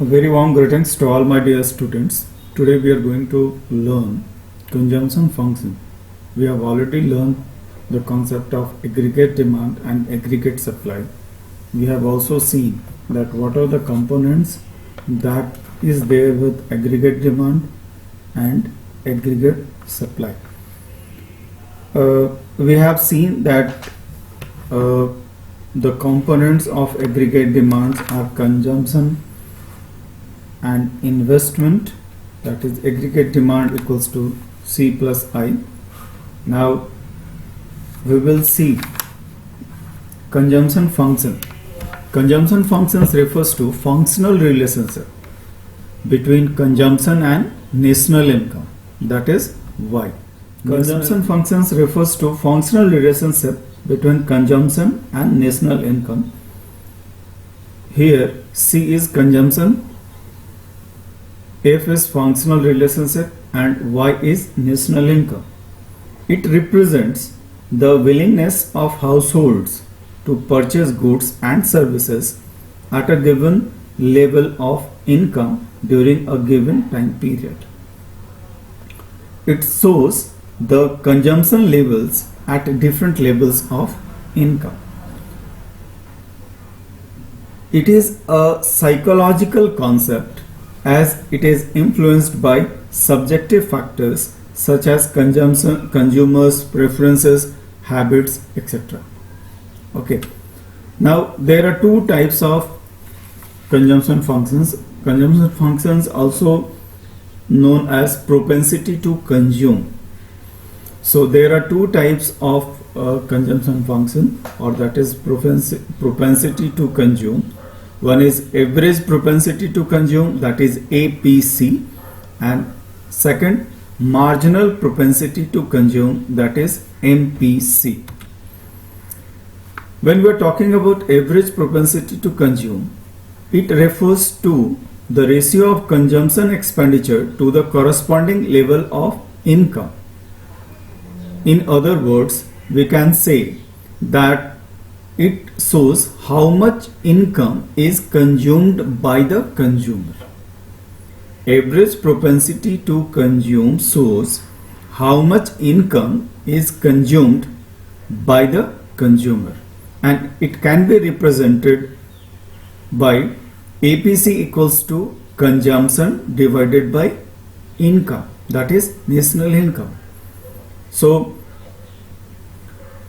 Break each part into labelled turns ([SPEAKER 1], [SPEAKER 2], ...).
[SPEAKER 1] A very warm greetings to all my dear students. Today we are going to learn consumption function. We have already learned the concept of aggregate demand and aggregate supply. We have also seen that what are the components that is there with aggregate demand and aggregate supply. We have seen that the components of aggregate demands are consumption and investment, that is aggregate demand equals to C plus I. Now we will see consumption function. Consumption functions refers to functional relationship between consumption and national income, that is Y. Consumption functions refers to functional relationship between consumption and national income. Here C is consumption, F is functional relationship and Y is national income. It represents the willingness of households to purchase goods and services at a given level of income during a given time period. It shows the consumption levels at different levels of income. It is a psychological concept as it is influenced by subjective factors such as consumption, consumers' preferences, habits, etc. Okay. Now there are two types of consumption functions. Consumption functions also known as propensity to consume. So there are two types of consumption function, or that is propensity to consume. One is average propensity to consume, that is APC, and second marginal propensity to consume, that is MPC. When we are talking about average propensity to consume, it refers to the ratio of consumption expenditure to the corresponding level of income. In other words, we can say that it shows how much income is consumed by the consumer. Average propensity to consume shows how much income is consumed by the consumer, and it can be represented by APC equals to consumption divided by income, that is national income. So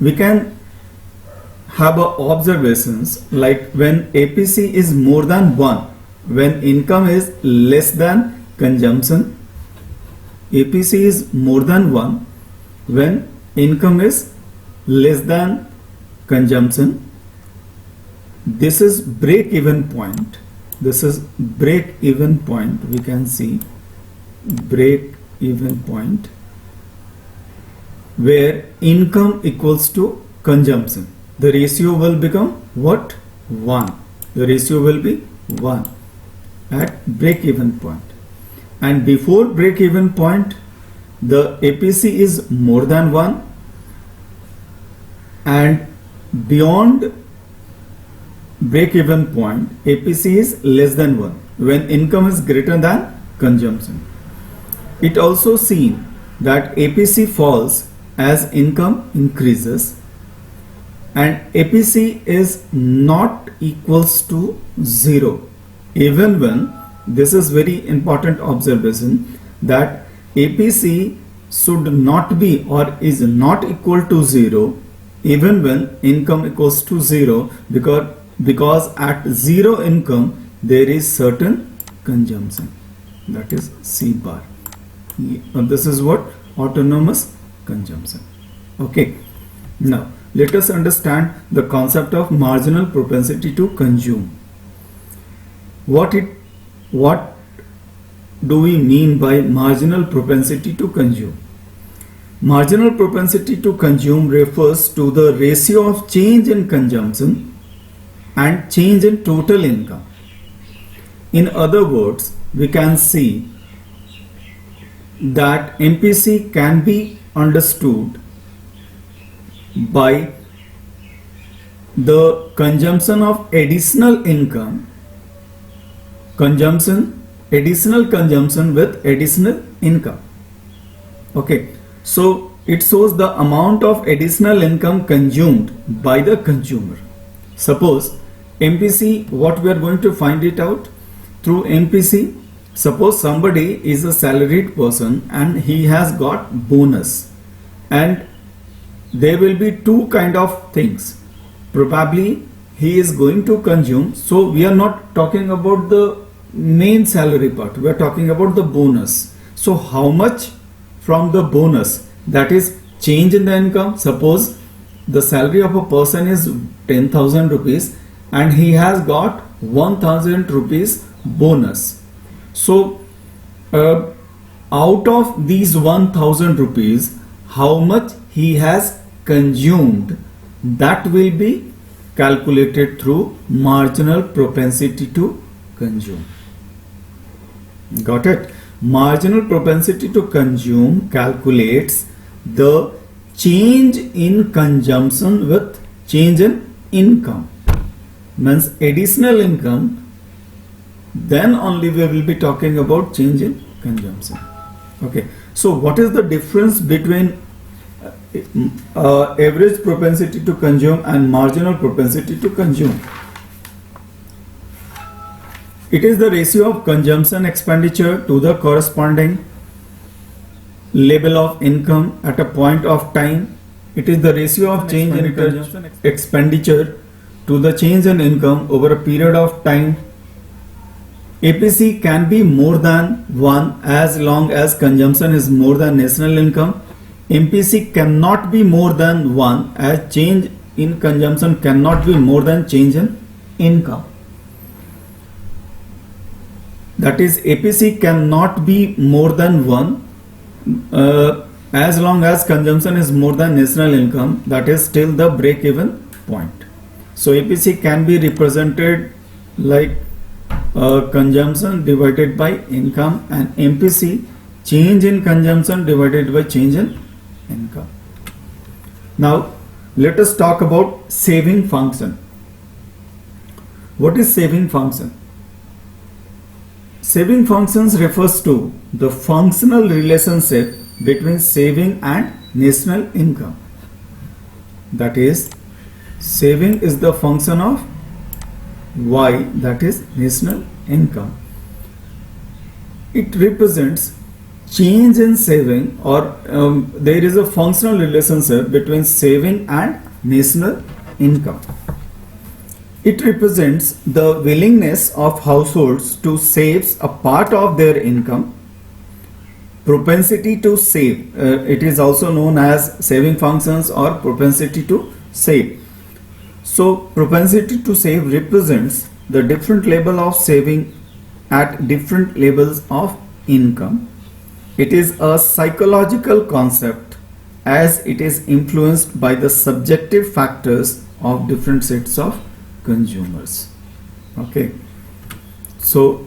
[SPEAKER 1] we can have observations like when APC is more than 1, when income is less than consumption. APC is more than 1 when income is less than consumption. This is break-even point. This is break-even point. We can see break-even point where income equals to consumption. The ratio will become what? 1. The ratio will be 1 at break-even point. And before break-even point, the APC is more than 1, and beyond break-even point, APC is less than 1 when income is greater than consumption. It also seen that APC falls as income increases, and APC is not equals to 0 even when, this is very important observation, that APC should not be or is not equal to 0 even when income equals to 0, because at 0 income there is certain consumption, that is C bar. This is what? Autonomous consumption. Okay. Now let us understand the concept of marginal propensity to consume. What do we mean by marginal propensity to consume? Marginal propensity to consume refers to the ratio of change in consumption and change in total income. In other words, we can see that MPC can be understood by the consumption of additional income consumption, additional consumption with additional income. Okay, so it shows the amount of additional income consumed by the consumer. Suppose MPC, what we are going to find it out through MPC. Suppose somebody is a salaried person and he has got bonus, and there will be two kind of things. Probably he is going to consume. So we are not talking about the main salary part. We are talking about the bonus. So how much from the bonus, that is change in the income. Suppose the salary of a person is 10,000 rupees and he has got 1,000 rupees bonus. So out of these 1,000 rupees, how much he has consumed, that will be calculated through marginal propensity to consume. Got it? Marginal propensity to consume calculates the change in consumption with change in income. Means additional income, then only we will be talking about change in consumption. Okay, so what is the difference between average propensity to consume and marginal propensity to consume? It is the ratio of consumption expenditure to the corresponding level of income at a point of time. It is the ratio of change in consumption expenditure to the change in income over a period of time. APC can be more than 1 as long as consumption is more than national income. MPC cannot be more than 1 as change in consumption cannot be more than change in income. That is, APC cannot be more than 1 as long as consumption is more than national income, that is till the break-even point. So APC can be represented like consumption divided by income, and MPC change in consumption divided by change in income. Now let us talk about saving function. What is saving function? Saving functions refers to the functional relationship between saving and national income. That is, saving is the function of Y, that is national income. It represents change in saving, or there is a functional relationship between saving and national income. It represents the willingness of households to save a part of their income. Propensity to save, it is also known as saving functions or propensity to save. So propensity to save represents the different level of saving at different levels of income. It is a psychological concept as it is influenced by the subjective factors of different sets of consumers. Okay, so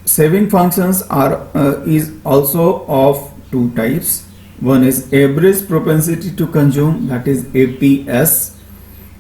[SPEAKER 1] saving functions are is also of two types. One is average propensity to consume, that is APS,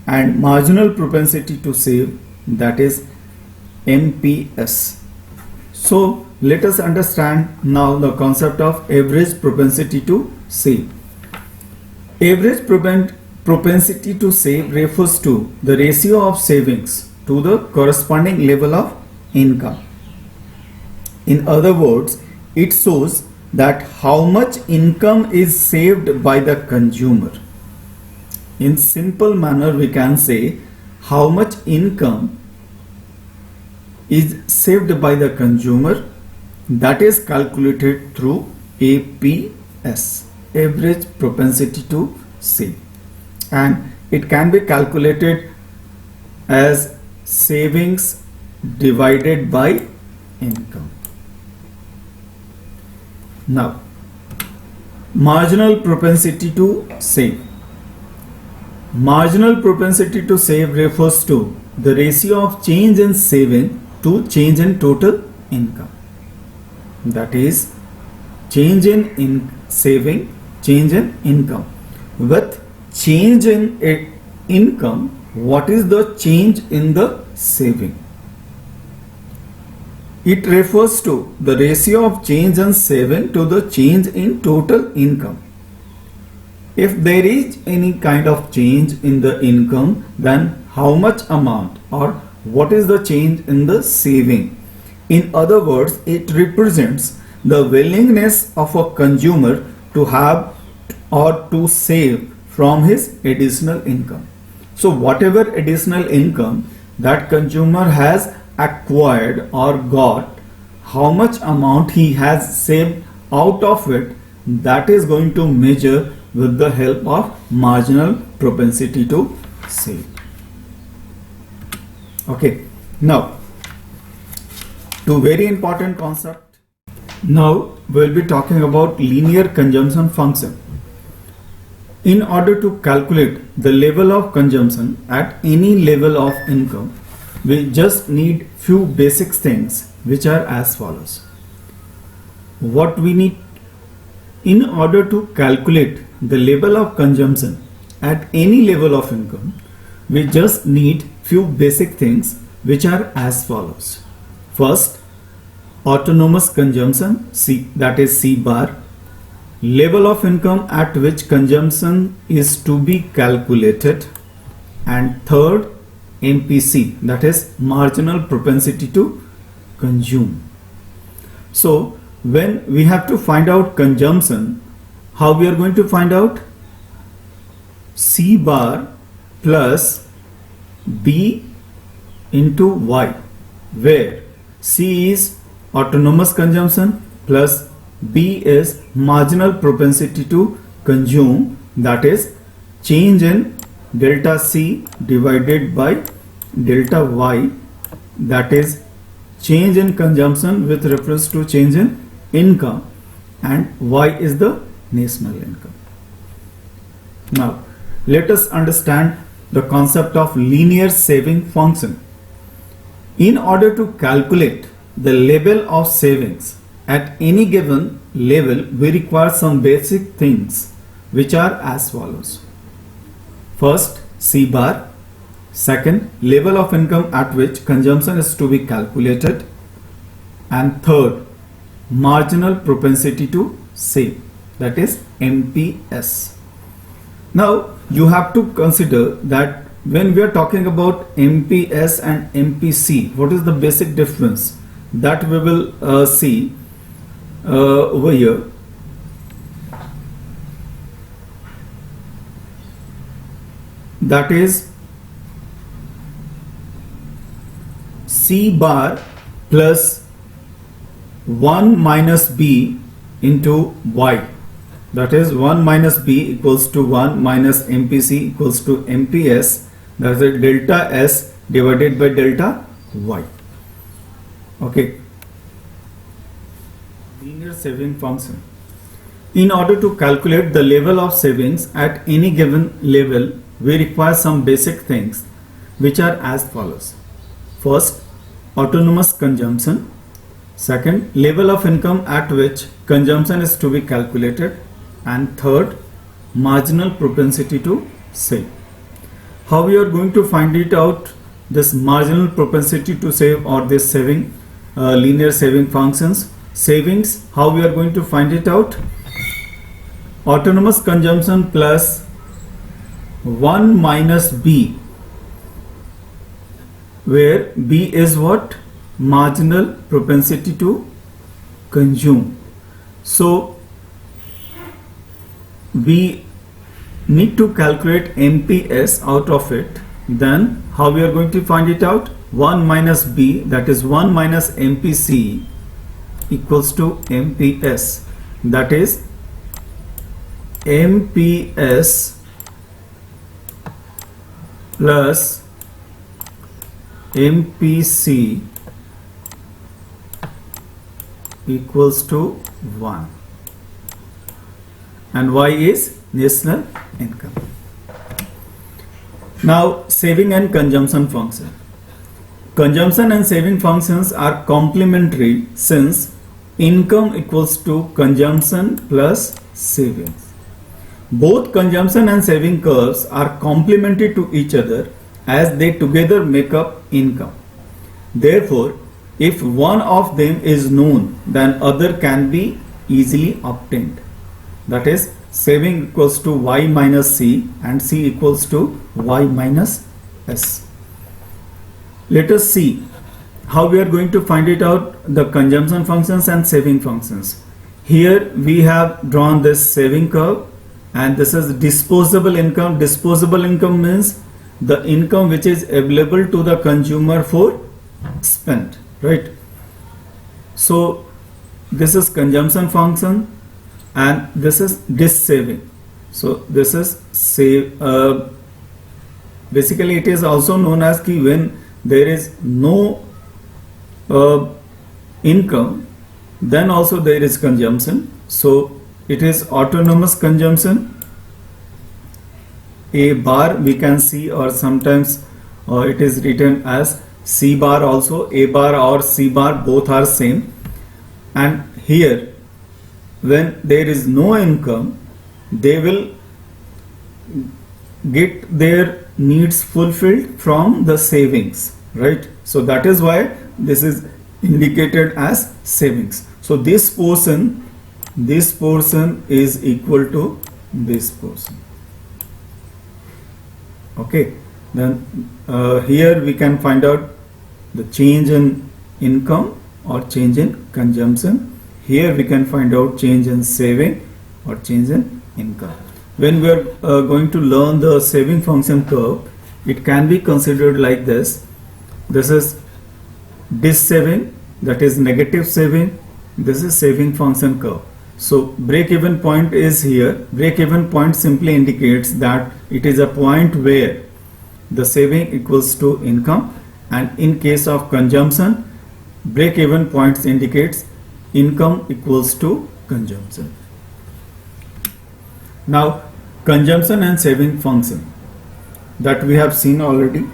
[SPEAKER 1] and marginal propensity to save, that is MPS. So let us understand now the concept of average propensity to save. Average propensity to save refers to the ratio of savings to the corresponding level of income. In other words, it shows that how much income is saved by the consumer. In simple manner, we can say how much income is saved by the consumer, that is calculated through APS, average propensity to save, and it can be calculated as savings divided by income. Now, marginal propensity to save. Marginal propensity to save refers to the ratio of change in saving to change in total income. That is, change in saving, change in income. With change in income, what is the change in the saving? It refers to the ratio of change in saving to the change in total income. If there is any kind of change in the income, then how much amount or what is the change in the saving? In other words, it represents the willingness of a consumer to have or to save from his additional income. So whatever additional income that consumer has acquired or got, how much amount he has saved out of it, that is going to measure with the help of marginal propensity to save. Okay, now two very important concepts. Now we'll be talking about linear consumption function. In order to calculate the level of consumption at any level of income, we just need few basic things which are as follows. What we need in order to calculate the level of consumption at any level of income, we just need few basic things which are as follows. First, autonomous consumption, C, that is C bar, level of income at which consumption is to be calculated, and third, MPC, that is marginal propensity to consume. So when we have to find out consumption, how we are going to find out? C bar plus B into Y, where C is autonomous consumption plus B is marginal propensity to consume, that is change in delta C divided by delta Y, that is change in consumption with reference to change in income, and Y is the national income. Now let us understand the concept of linear saving function. In order to calculate the level of savings at any given level, we require some basic things which are as follows. First, C bar. Second, level of income at which consumption is to be calculated. And third, marginal propensity to save, that is MPS. Now you have to consider that when we are talking about MPS and MPC, what is the basic difference that we will see over here. That is C bar plus 1 minus B into Y, that is 1 minus B equals to 1 minus MPC equals to MPS, that is delta S divided by delta Y. Okay, linear saving function. In order to calculate the level of savings at any given level, we require some basic things which are as follows. First, autonomous consumption. Second, level of income at which consumption is to be calculated. And third, marginal propensity to save. How we are going to find it out, this marginal propensity to save or this saving, linear saving functions, savings, how we are going to find it out? Autonomous consumption plus 1 minus B, where B is what? Marginal propensity to consume. So we need to calculate MPS out of it. Then how we are going to find it out? 1 minus B, that is 1 minus MPC equals to MPS, that is MPS plus MPC equals to 1, and Y is national income. Now saving and consumption function. Consumption and saving functions are complementary since income equals to consumption plus savings. Both consumption and saving curves are complementary to each other as they together make up income. Therefore, If one of them is known, then other can be easily obtained. That is, saving equals to y minus c and c equals to y minus s. Let us see how we are going to find it out, the consumption functions and saving functions. Here we have drawn this saving curve, and this is disposable income. Disposable income means the income which is available to the consumer for spent, right? So this is consumption function and this is dis saving. So this is save. Basically it is also known as ki when there is no income, then also there is consumption. So it is autonomous consumption. A bar we can see, or sometimes it is written as C bar also. A bar or C bar both are same. And here when there is no income, they will get their needs fulfilled from the savings, right? So that is why this is indicated as savings. So this portion is equal to this portion. Okay, then here we can find out the change in income or change in consumption. Here we can find out change in saving or change in income. When we are going to learn the saving function curve, it can be considered like this. This is dis saving, that is negative saving. This is saving function curve. So break-even point is here. Break-even point simply indicates that it is a point where the saving equals to income, and in case of consumption, break-even points indicates income equals to consumption. Now consumption and saving function that we have seen already.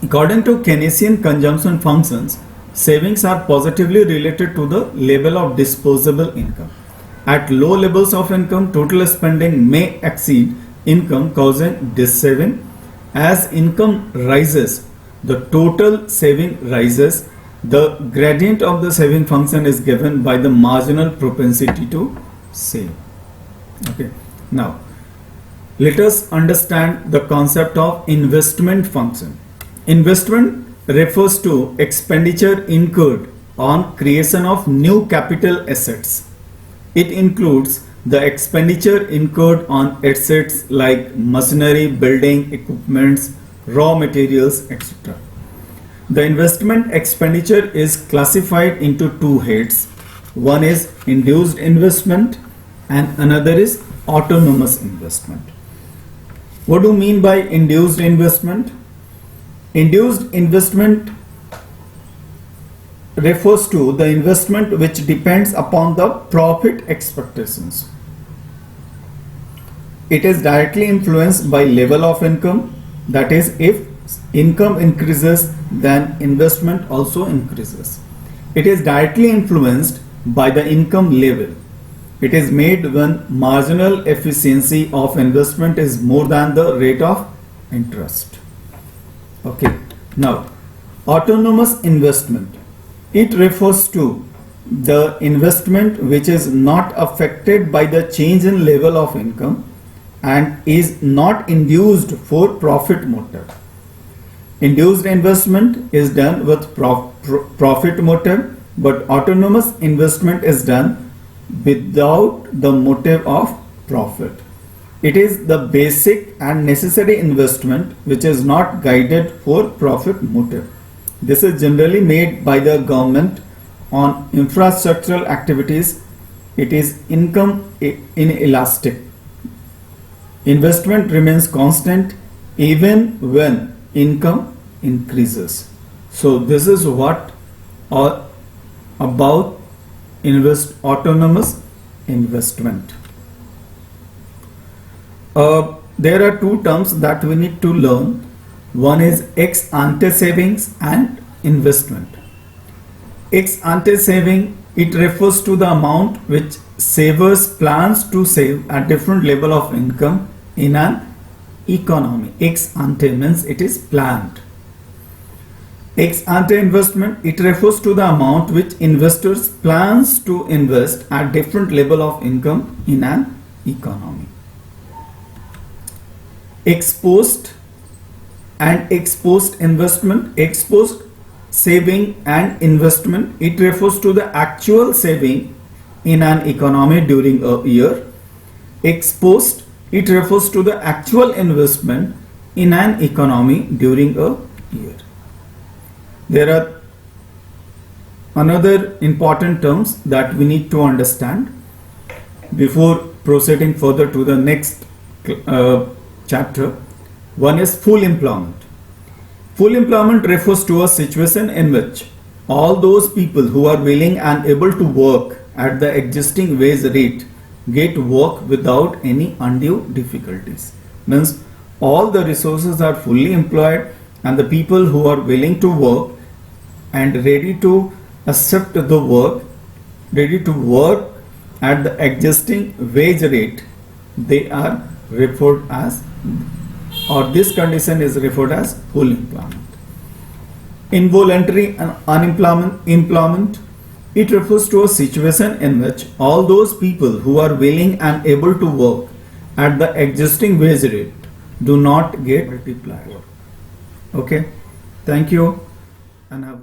[SPEAKER 1] According to Keynesian consumption functions, savings are positively related to the level of disposable income. At low levels of income, total spending may exceed income, causing dis-saving. As income rises, the total saving rises. The gradient of the saving function is given by the marginal propensity to save. Okay. Now, let us understand the concept of investment function. Investment refers to expenditure incurred on creation of new capital assets. It includes the expenditure incurred on assets like machinery, building, equipments, raw materials, etc. The investment expenditure is classified into two heads. One is induced investment and another is autonomous investment. What do you mean by induced investment? Induced investment refers to the investment which depends upon the profit expectations. It is directly influenced by level of income. That is, if income increases, then investment also increases. It is directly influenced by the income level. It is made when marginal efficiency of investment is more than the rate of interest. Okay. Now, autonomous investment. It refers to the investment which is not affected by the change in level of income and is not induced for profit motive. Induced investment is done with profit motive, but autonomous investment is done without the motive of profit. It is the basic and necessary investment which is not guided for profit motive. This is generally made by the government on infrastructural activities. It is income inelastic. Investment remains constant even when income increases. So this is what about autonomous investment. There are two terms that we need to learn. One is ex ante savings and investment. Ex ante saving, it refers to the amount which savers plans to save at different level of income in an economy. Ex ante means it is planned. Ex ante investment, it refers to the amount which investors plans to invest at different level of income in an economy. Ex post and ex post investment, ex post saving and investment, it refers to the actual saving in an economy during a year. Ex post, it refers to the actual investment in an economy during a year. There are another important terms that we need to understand before proceeding further to the next chapter. One is full employment. Full employment refers to a situation in which all those people who are willing and able to work at the existing wage rate get work without any undue difficulties. Means all the resources are fully employed and the people who are willing to work and ready to accept the work, ready to work at the existing wage rate, they are referred as, or this condition is referred as full employment. Involuntary employment, it refers to a situation in which all those people who are willing and able to work at the existing wage rate do not get multiplied. Okay, thank you and have